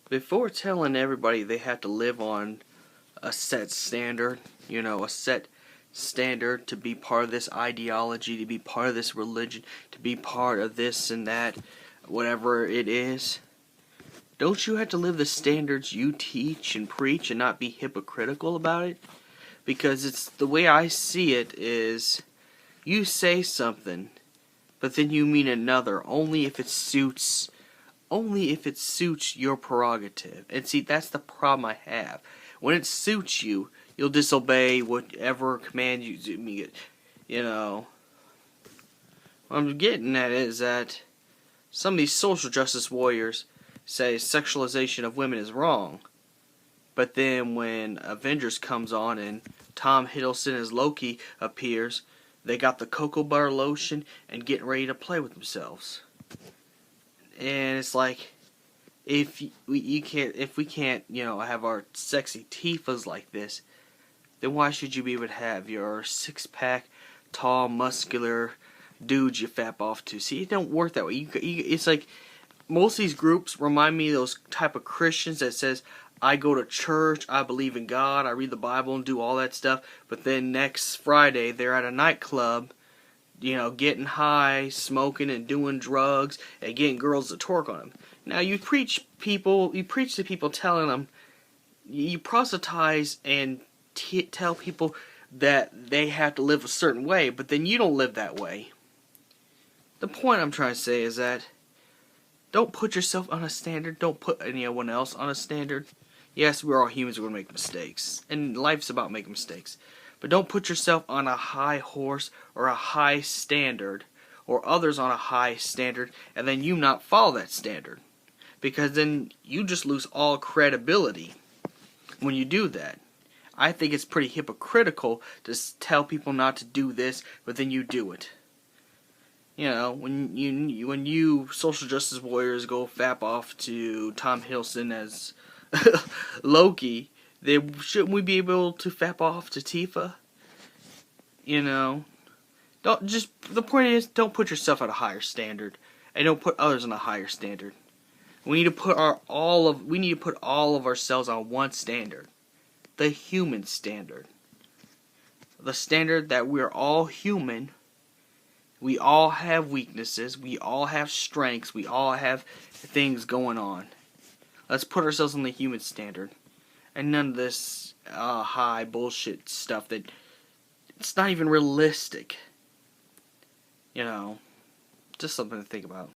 Before telling everybody they have to live on a set standard, a set standard to be part of this ideology, to be part of this religion, to be part of this and that, whatever it is, don't you have to live the standards you teach and preach and not be hypocritical about it? Because it's the way I see it is, you say something, but then you mean another only if it suits your prerogative. And see, that's the problem I have. When it suits you, you'll disobey whatever command you get. What I'm getting at is that some of these social justice warriors say sexualization of women is wrong. But then when Avengers comes on and Tom Hiddleston as Loki appears, they got the cocoa butter lotion and getting ready to play with themselves. And it's like, if we can't, have our sexy Tifas like this, then why should you be able to have your six-pack, tall, muscular dudes you fap off to? See, it don't work that way. It's like, most of these groups remind me of those type of Christians that says, I go to church, I believe in God, I read the Bible and do all that stuff, but then next Friday they're at a nightclub, getting high, smoking and doing drugs, and getting girls to twerk on them. Now you preach to people telling them, you proselytize and tell people that they have to live a certain way, but then you don't live that way. The point I'm trying to say is that don't put yourself on a standard, don't put anyone else on a standard. Yes, we're all humans, we're going to make mistakes, and life's about making mistakes. But don't put yourself on a high horse or a high standard, or others on a high standard, and then you not follow that standard. Because then you just lose all credibility when you do that. I think it's pretty hypocritical to tell people not to do this, but then you do it. When you social justice warriors go fap off to Tom Hiddleston as Loki, shouldn't we be able to fap off to Tifa? The point is, don't put yourself at a higher standard, and don't put others on a higher standard. We need to put all of ourselves on one standard, the human standard, the standard that we're all human. We all have weaknesses, we all have strengths, we all have things going on. Let's put ourselves on the human standard, and none of this high bullshit stuff that it's not even realistic. Just something to think about.